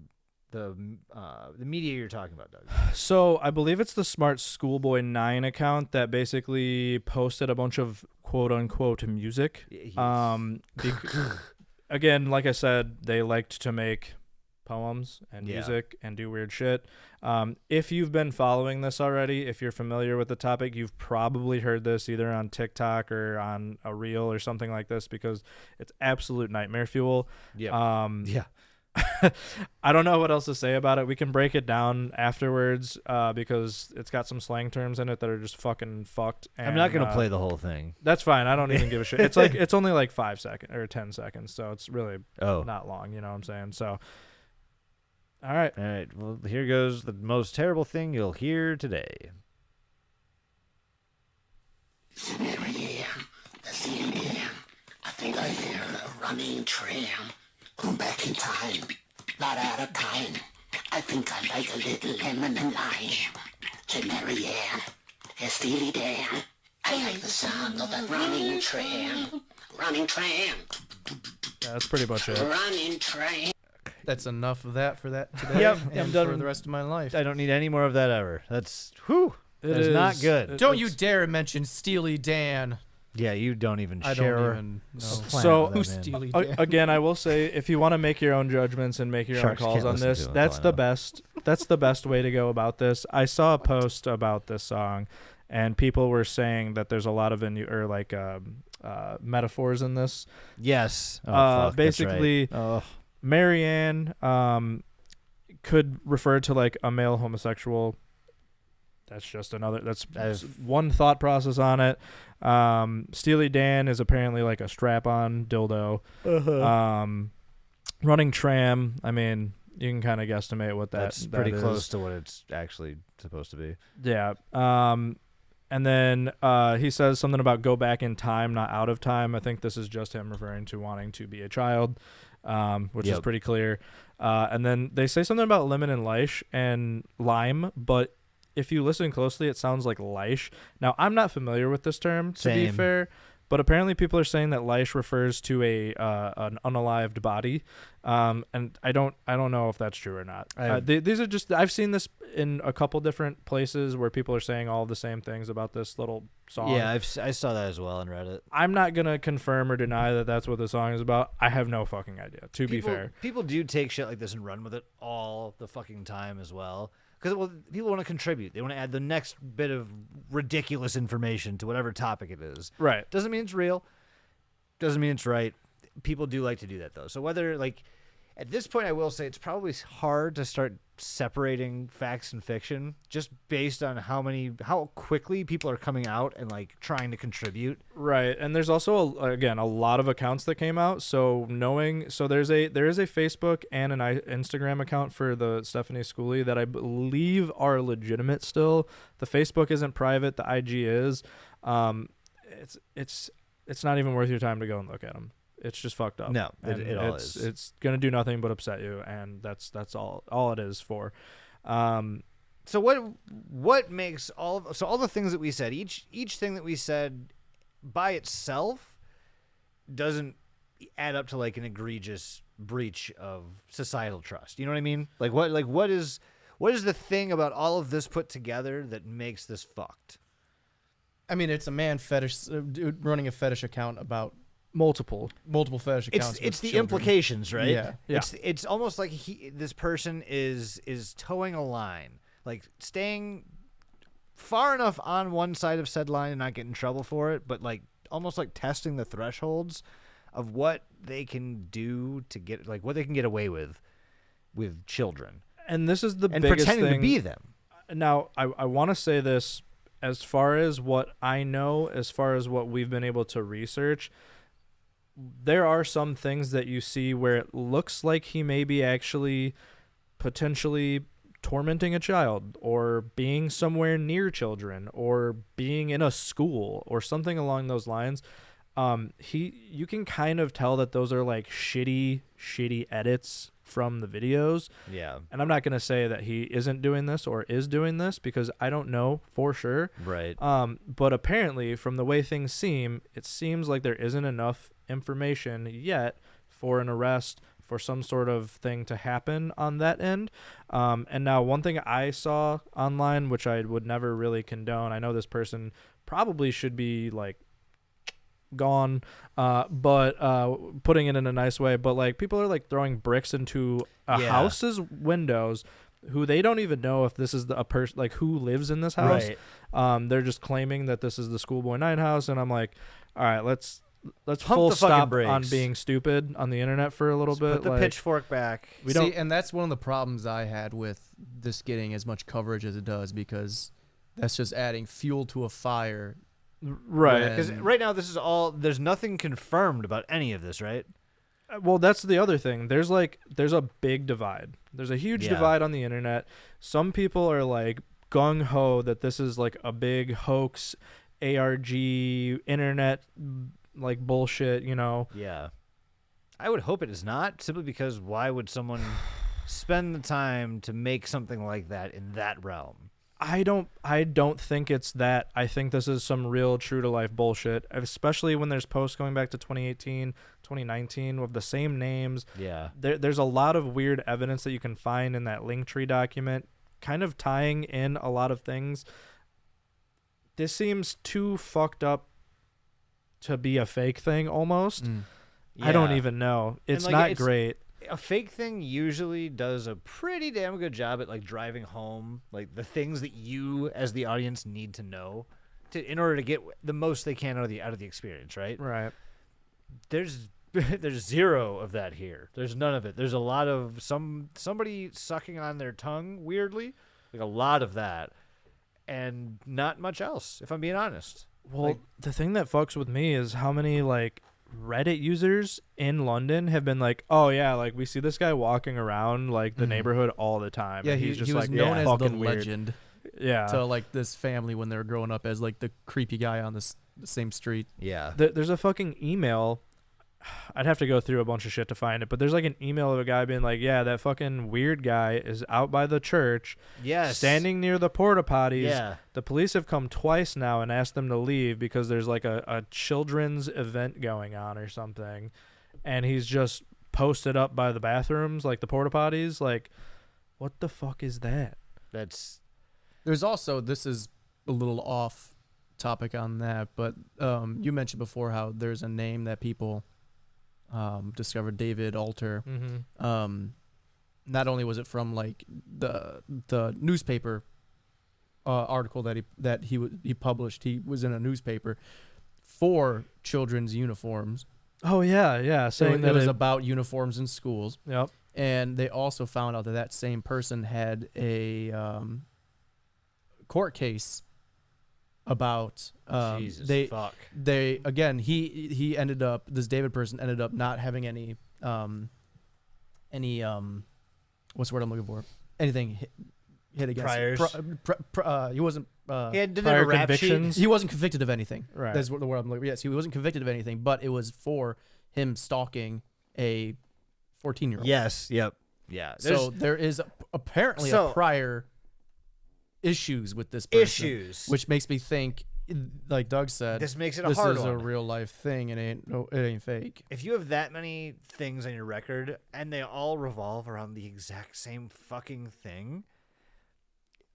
media you're talking about, Doug? So I believe it's the SmartSchoolBoy9 account that basically posted a bunch of quote unquote music. Again, like I said, they liked to make poems and music and do weird shit. If you've been following this already, if you're familiar with the topic, you've probably heard this either on TikTok or on a reel or something like this, because it's absolute nightmare fuel. Yeah. I don't know what else to say about it. We can break it down afterwards because it's got some slang terms in it that are just fucking fucked. And, I'm not gonna play the whole thing. That's fine. I don't even give a shit. It's only like 5 seconds or 10 seconds, so it's really not long. You know what I'm saying? So, all right. Well, here goes the most terrible thing you'll hear today. Severity think I hear a running tram. Going back in time, not out of time. I think I like a little lemon and lime. To Mary Ann, Steely Dan. I like the sound of that running tram. Running tram. Yeah, that's pretty much it. Running tram. That's enough of that for that today. Yep, and I'm done. for the rest of my life. I don't need any more of that ever. That's whew. It That's not good. Don't you dare mention Steely Dan. Yeah, you don't even I share. don't even know. So Planet with that man. Steely Dan. Again, I will say, if you want to make your own judgments and make your Sharks own calls can't on listen this, to it, that's that's all the I know. best. That's the best way to go about this. I saw a post about this song, and people were saying that there's a lot of metaphors in this. Yes. Oh, fuck, Basically, that's right. Marianne could refer to like a male homosexual. That's just another. That's one thought process on it. Steely Dan is apparently like a strap-on dildo. Running tram. I mean, you can kind of guesstimate what That's that pretty is. close to what it's actually supposed to be. Yeah. And then he says something about go back in time, not out of time. I think this is just him referring to wanting to be a child, which is pretty clear. And then they say something about lemon and lime, but if you listen closely, it sounds like leish. Now, I'm not familiar with this term, to be fair, but apparently people are saying that leish refers to an unalived body, and I don't know if that's true or not. These are just, I've seen this in a couple different places where people are saying all the same things about this little song. Yeah, I saw that as well on Reddit. I'm not gonna confirm or deny that that's what the song is about. I have no fucking idea. To be fair, people do take shit like this and run with it all the fucking time as well. Because people want to contribute. They want to add the next bit of ridiculous information to whatever topic it is. Right. Doesn't mean it's real. Doesn't mean it's right. People do like to do that, though. So whether, like, at this point, I will say it's probably hard to start separating facts and fiction just based on how quickly people are coming out and, like, trying to contribute. Right. And there's also, a lot of accounts that came out. So there is a Facebook and an Instagram account for the Stephanie Schooley that I believe are legitimate still. The Facebook isn't private. The IG is. It's not even worth your time to go and look at them. It's just fucked up. No, it all is. It's gonna do nothing but upset you, and that's all it is for. So what makes all the things that we said, each thing that we said by itself doesn't add up to like an egregious breach of societal trust. You know what I mean? Like what is the thing about all of this put together that makes this fucked? I mean, it's a man fetish dude running a fetish account about multiple fetish accounts. It's the children. implications, right? Yeah. It's almost like this person is towing a line, like staying far enough on one side of said line and not getting in trouble for it, but like almost like testing the thresholds of what they can do to get, like, what they can get away with children. And this is the and biggest pretending thing. to be them. Now, I want to say this as far as what I know, as far as what we've been able to research. There are some things that you see where it looks like he may be actually potentially tormenting a child or being somewhere near children or being in a school or something along those lines. You can kind of tell that those are like shitty edits from the videos. Yeah. And I'm not going to say that he isn't doing this or is doing this because I don't know for sure. Right. But apparently from the way things seem, it seems like there isn't enough information yet for an arrest, for some sort of thing to happen on that end. And now one thing I saw online, which I would never really condone, I know this person probably should be like gone, but putting it in a nice way, but like people are like throwing bricks into a house's windows who they don't even know if this is a person like who lives in this house. Right. They're just claiming that this is the Schoolboy9 house, and I'm like, all right, let's Pump full the fucking stop brakes. on being stupid on the internet for a little bit. Put the like, pitchfork back. And that's one of the problems I had with this getting as much coverage as it does, because that's just adding fuel to a fire. right? Because right now this is all. There's nothing confirmed about any of this, right? Well, that's the other thing. There's a big divide. There's a huge divide on the internet. Some people are like gung ho that this is like a big hoax, ARG internet like bullshit, you know. Yeah. I would hope it is not, simply because why would someone spend the time to make something like that in that realm? I don't think it's that. I think this is some real true to life bullshit, especially when there's posts going back to 2018, 2019 with the same names. Yeah. There's a lot of weird evidence that you can find in that Linktree document, kind of tying in a lot of things. This seems too fucked up to be a fake thing almost. I don't Yeah. even know. It's like, not great. A fake thing usually does a pretty damn good job at like driving home like the things that you as the audience need to know in order to get the most they can out of the experience, right? Right. There's zero of that here. There's none of it. There's a lot of somebody sucking on their tongue weirdly, like a lot of that, and not much else, if I'm being honest. Well, the thing that fucks with me is how many like Reddit users in London have been like, oh yeah, like we see this guy walking around like the neighborhood all the time. Yeah, and he he's just was like known as the fucking weird. legend Yeah. to like this family when they were growing up as like the creepy guy on the same street. Yeah. There's a fucking email. I'd have to go through a bunch of shit to find it, but there's like an email of a guy being like, yeah, that fucking weird guy is out by the church, Yes. standing near the porta potties. Yeah. The police have come twice now and asked them to leave because there's like a children's event going on or something, and he's just posted up by the bathrooms, like the porta potties. Like, what the fuck is that? There's also, this is a little off topic on that, but you mentioned before how there's a name that people discovered, David Alter. Not only was it from like the newspaper article that he published, he was in a newspaper for children's uniforms. Oh yeah, saying that it was about uniforms in schools. Yep. And they also found out that same person had a court case about Jesus fuck. They again, he ended up, this David person ended up not having any what's the word I'm looking for? Anything hit against Priors. he wasn't He didn't have prior a rap convictions. sheet. he wasn't convicted of anything. Right. That's what the word I'm looking for. Yes, he wasn't convicted of anything, but it was for him stalking a 14-year-old. Yes. Yep. Yeah. So there is apparently So- a prior issues with this person, issues. which makes me think, like Doug said, This makes it a this hard is one. a real life thing, and it ain't fake. If you have that many things on your record and they all revolve around the exact same fucking thing,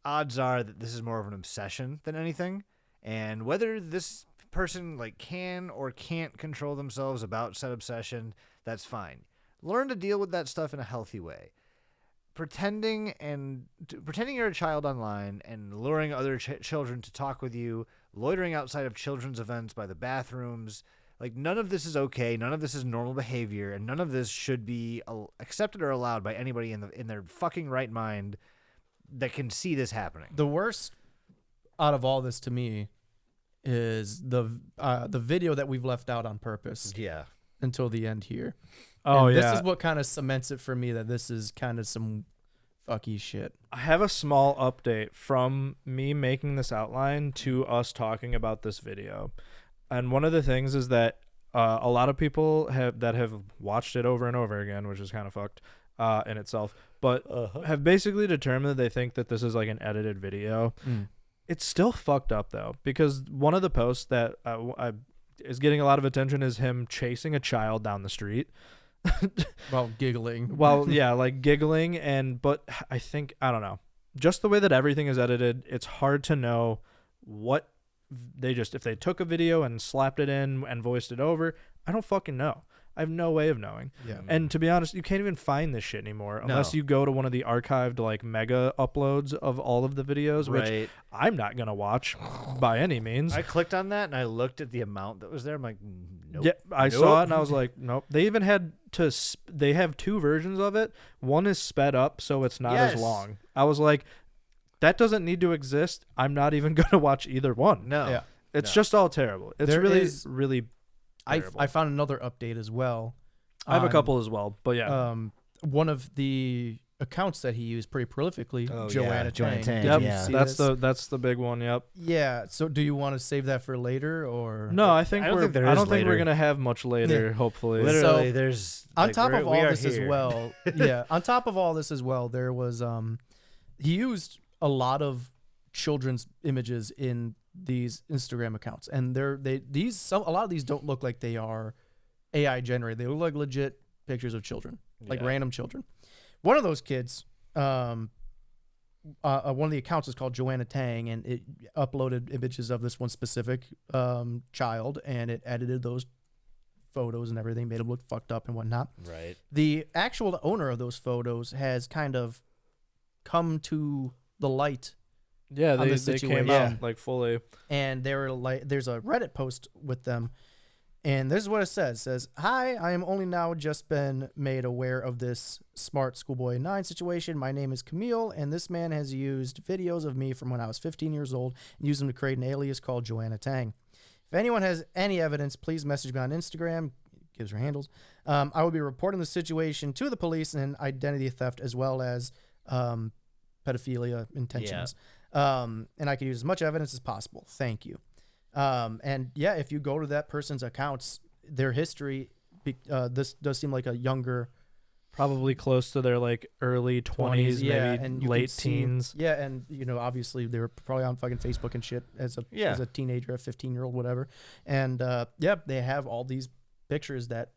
odds are that this is more of an obsession than anything. And whether this person like can or can't control themselves about said obsession, that's fine. Learn to deal with that stuff in a healthy way. Pretending you're a child online and luring other children to talk with you, loitering outside of children's events by the bathrooms, like none of this is okay. None of this is normal behavior, and none of this should be accepted or allowed by anybody in their fucking right mind that can see this happening. The worst out of all this to me is the video that we've left out on purpose Yeah. until the end here. Oh And yeah. This is what kind of cements it for me that this is kind of some fucky shit. I have a small update from me making this outline to us talking about this video. And one of the things is that a lot of people have watched it over and over again, which is kind of fucked in itself, but have basically determined that they think that this is like an edited video. It's still fucked up though, because one of the posts that is getting a lot of attention is him chasing a child down the street. While giggling. Well, yeah, like giggling, but I think, I don't know, just the way that everything is edited, it's hard to know what if they took a video and slapped it in and voiced it over. I don't fucking know. I have no way of knowing. Yeah. And to be honest, you can't even find this shit anymore unless you go to one of the archived like mega uploads of all of the videos, which Right. I'm not gonna watch by any means. I clicked on that and I looked at the amount that was there. I'm like, nope. Yeah, I saw it and I was like, nope. They even had to. They have two versions of it. One is sped up, so it's not as Yes. long. I was like, that doesn't need to exist. I'm not even gonna watch either one. No. Yeah. It's No. just all terrible. It's There really, is- really. Terrible. I found another update as well. I have a on, couple as well, but yeah. One of the accounts that he used pretty prolifically. Oh, Joanna yeah, Joanna Tang. Tang, Did Yep, you yeah. see that's this? that's the big one. Yep. Yeah. So do you want to save that for later or? No, I think I don't we're. think there I is don't think we're later. gonna have much later. Hopefully. Literally, So, there's On like, top of we all are this as here. well, yeah. On top of all this as well, there was he used a lot of children's images in these Instagram accounts, and a lot of these don't look like they are AI generated. They look like legit pictures of children, like Yeah. random children. One of those kids, one of the accounts is called Joanna Tang, and it uploaded images of this one specific child, and it edited those photos and everything, made them look fucked up and whatnot. Right. The actual owner of those photos has kind of come to the light, Yeah, on they this came situation. out like fully. and they're like, there's a Reddit post with them, and this is what it says. It says, "Hi, I am only now just been made aware of this SmartSchoolBoy9 situation. My name is Camille, and this man has used videos of me from when I was 15 years old and used them to create an alias called Joanna Tang. If anyone has any evidence, please message me on Instagram." Gives her handles. "I will be reporting the situation to the police and identity theft as well as pedophilia intentions. And I can use as much evidence as possible. Thank you." And yeah, if you go to that person's accounts, their history, this does seem like a younger, Probably close to their like early 20s, yeah, maybe and you can late see- teens. Yeah, and obviously they were probably on fucking Facebook and shit as a teenager, a 15-year-old, whatever. And yeah, they have all these pictures that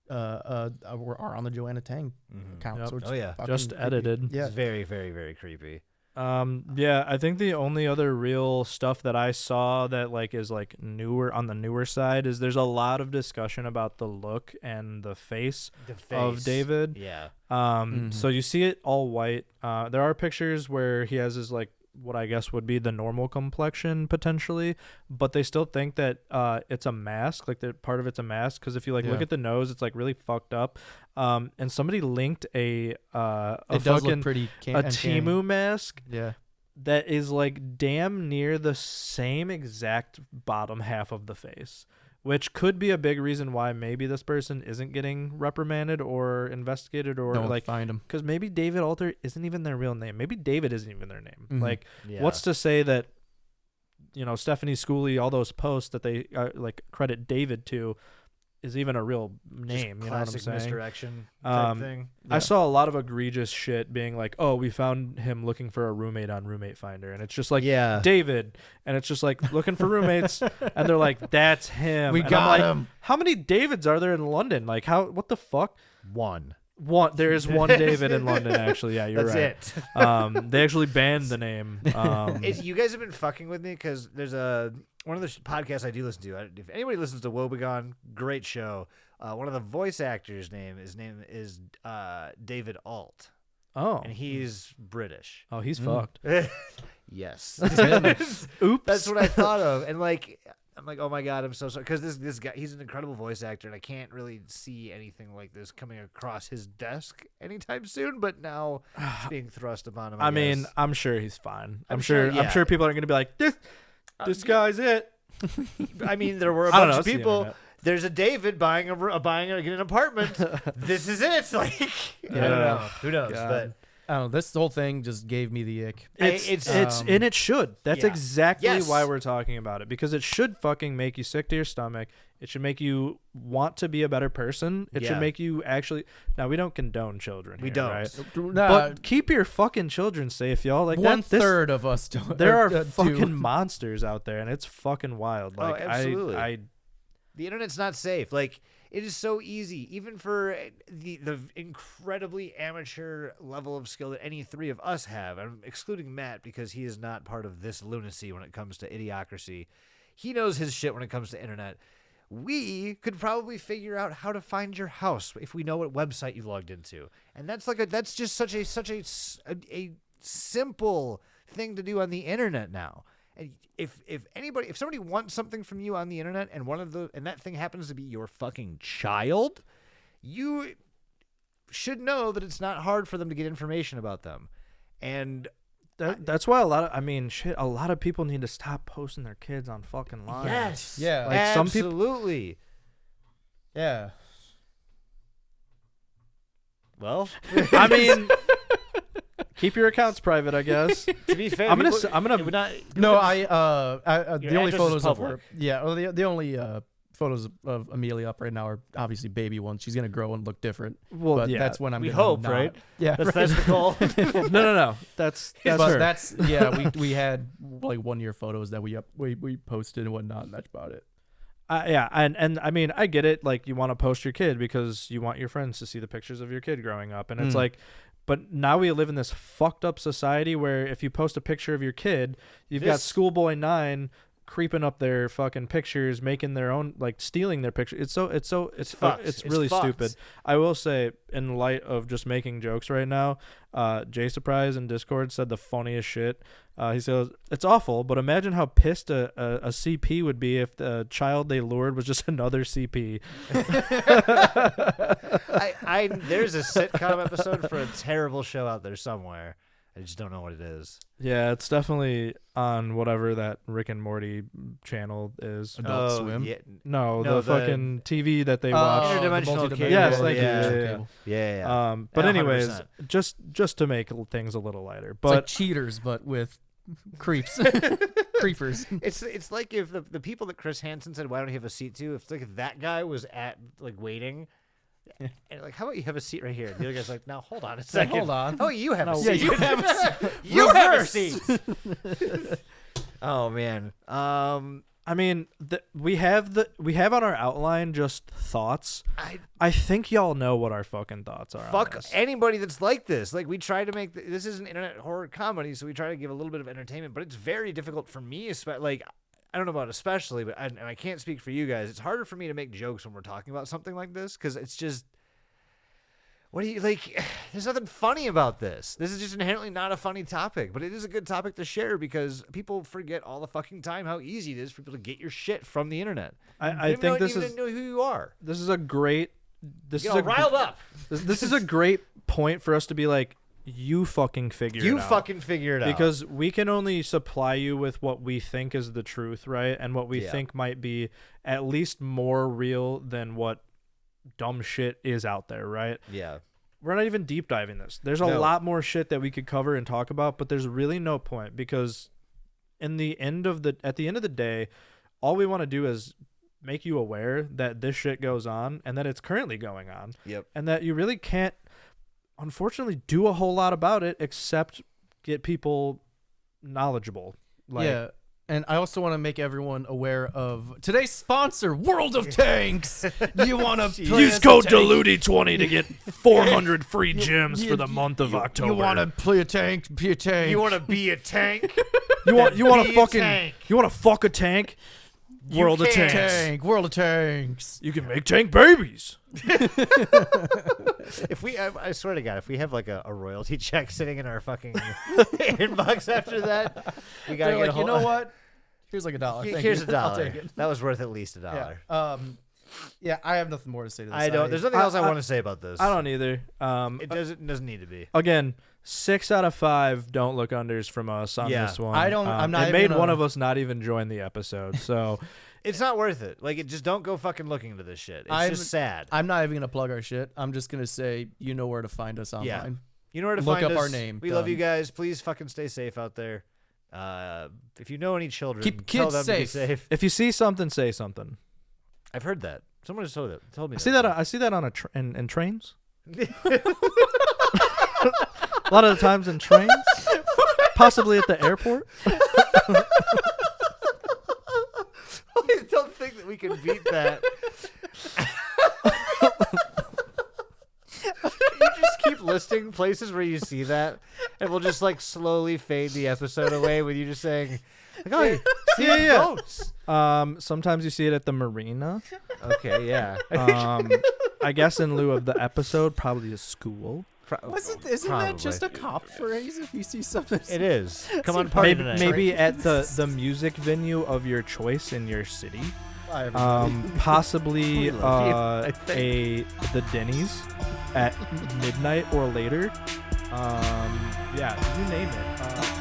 are on the Joanna Tang account. Yep. So it's Oh, yeah. fucking Just creepy. edited. Yeah. It's very, very, very creepy. Yeah, I think the only other real stuff that I saw that like is like newer on the newer side is there's a lot of discussion about the look and the face of David. Yeah. So you see it all white. There are pictures where he has his like what I guess would be the normal complexion potentially, but they still think that it's a mask, like that part of it's a mask, because if you like look Yeah. at the nose, it's like really fucked up. And somebody linked a It does fucking look pretty a uncanny. Timu mask Yeah. that is like damn near the same exact bottom half of the face, which could be a big reason why maybe this person isn't getting reprimanded or investigated or No one like can find him. because maybe David Alter isn't even their real name. Maybe David isn't even their name. Mhm. Like, Yeah. what's to say that Stephanie Schooley, all those posts that they like credit David to, is even a real name? You know what I'm Classic saying? misdirection type thing. I saw a lot of egregious shit being like, "Oh, we found him looking for a roommate on Roommate Finder," and it's just like, Yeah. David, and it's just like looking for roommates, and they're like, "That's him." We And got I'm like, him. How many Davids are there in London? Like, what the fuck? One. There is one David in London, actually. Yeah, you're That's right. it. They actually banned the name. You guys have been fucking with me because there's one of the podcasts I do listen to. If anybody listens to Wobegon, great show. One of the voice actors' name is David Alt, Oh, and he's British. oh, he's fucked. Yes. Oops. That's what I thought of, and like I'm like, oh my god, I'm so sorry because this guy, he's an incredible voice actor, and I can't really see anything like this coming across his desk anytime soon. But now it's being thrust upon him. I mean, guess. I'm sure he's fine. I'm sure, sure. I'm sure people aren't gonna be like this guy's it. I mean, there were a I don't bunch know, of it's the people. internet. There's a David getting an apartment. This is it. Like, I don't know. Who knows? God. But I don't know. This whole thing just gave me the ick. It's and it should. That's yeah. exactly Yes. why we're talking about it, because it should fucking make you sick to your stomach. It should make you want to be a better person. It Yeah. should make you actually. Now we don't condone children. We here, don't. right? Nah, But keep your fucking children safe, y'all. Like one that, this- third of us don't. There are do. fucking monsters out there, and it's fucking wild. Oh, Like absolutely. The internet's not safe. Like, it is so easy, even for the incredibly amateur level of skill that any three of us have. I'm excluding Matt because he is not part of this lunacy when it comes to idiocracy. He knows his shit when it comes to internet. We could probably figure out how to find your house if we know what website you logged into, and that's just such a simple thing to do on the internet now. And if somebody wants something from you on the internet and that thing happens to be your fucking child, you should know that it's not hard for them to get information about them. And that's why a lot of people need to stop posting their kids on fucking lines. yes, Yeah. Like, some people- absolutely. Yeah. Well, I mean, keep your accounts private, I guess. to be fair, I'm gonna No, Your the only address is photos of public. her. Yeah, well, the only photos of Amelia up right now are obviously baby ones. She's gonna grow and look different. Well, but yeah. that's when I'm. we gonna hope, not- right? Yeah, That's the goal. no. That's but her. that's we had like 1 year photos that we posted and whatnot, and that's about it. Yeah, and I mean, I get it. Like, you want to post your kid because you want your friends to see the pictures of your kid growing up, and it's like, but now we live in this fucked up society where if you post a picture of your kid, you've got SchoolBoy9 creeping up their fucking pictures, making their own, like, stealing their picture. It's fucked. It's really fucked. stupid. I will say, in light of just making jokes right now, Jay Surprise in Discord said the funniest shit. He says, "It's awful, but imagine how pissed a CP would be if the child they lured was just another CP." There's a sitcom episode for a terrible show out there somewhere. I just don't know what it is. Yeah, it's definitely on whatever that Rick and Morty channel is. Adult Swim? Yeah. No, No, the fucking TV that they watch. Interdimensional cable. Yes, thank you. Yeah. Yeah. But Yeah, anyways, 100%. just to make things a little lighter. It's like But cheaters, but with creeps, creepers. It's like if the people that Chris Hansen said, "Why don't you have a seat too?" If like that guy was at like waiting, and like, how about you have a seat right here? And the other guy's like, "Now hold on a second. Hold on. Oh, you have a No, seat. Yeah, you have a seat. You have a Reverse. seat. Oh man. I mean, we have on our outline just thoughts. I I think y'all know what our fucking thoughts are. on fuck this. anybody that's like this. Like, we try to make this is an internet horror comedy, so we try to give a little bit of entertainment, but it's very difficult for me, like, I don't know about especially, but I can't speak for you guys. It's harder for me to make jokes when we're talking about something like this because it's just, what do you, like, there's nothing funny about this. This is just inherently not a funny topic, but it is a good topic to share because people forget all the fucking time how easy it is for people to get your shit from the internet. I think this even is know who you are. this is a great this You is know, a riled up. this is a great point for us to be like, you fucking figure it out. You fucking figure it out. Because we can only supply you with what we think is the truth, right? And what we Yeah. think might be at least more real than what dumb shit is out there, right? yeah. We're not even deep diving this. There's a No. lot more shit that we could cover and talk about, but there's really no point because at the end of the day, all we want to do is make you aware that this shit goes on and that it's currently going on. Yep. And that you really can't, unfortunately, do a whole lot about it except get people knowledgeable. Like, Yeah. And I also want to make everyone aware of today's sponsor, World of Tanks. You want to use code D.L.U.T.I to get 400 free gems for the month of October. You want to play a tank? Be a tank. You want to be a tank? You want Be to a fucking tank. you want to fuck a tank? World of can't. Tanks. tank? World of Tanks. You can make tank babies. If we, I swear to God, if we have like a royalty check sitting in our fucking inbox after that, we gotta They're get like, a you whole. know what? Here's like $1. Thank Here's you. $1. I'll take it. That was worth at least $1. Yeah. Yeah. I have nothing more to say to this. I don't. There's nothing else I want to say about this. I don't either. It doesn't need to be. Again, 6 out of 5 don't look unders from us on Yeah. this one. I don't- I'm not It even made gonna- one of us not even join the episode. So It's not worth it. Like, just don't go fucking looking into this shit. It's just sad. I'm not even gonna plug our shit. I'm just gonna say you know where to find us online. Yeah. You know where to Look find up us. our name. We love Done. you guys. Please fucking stay safe out there. If you know any children, Keep tell kids them safe. to be safe. if you see something, say something. I've heard that. Someone just told me. I see that on in trains. A lot of the times in trains, possibly at the airport. I don't think that we can beat that. You just keep listing places where you see that, and we'll just like slowly fade the episode away with you just saying, like, "Oh, you see it in Yeah. boats." Sometimes you see it at the marina. Okay, yeah. I guess in lieu of the episode, probably a school. Isn't that just a cop phrase if you see something? It is. Come on, party Maybe, tonight. maybe at the music venue of your choice in your city. Bye, everybody. Possibly We love you, I think. the Denny's at midnight or later. Yeah, you name it.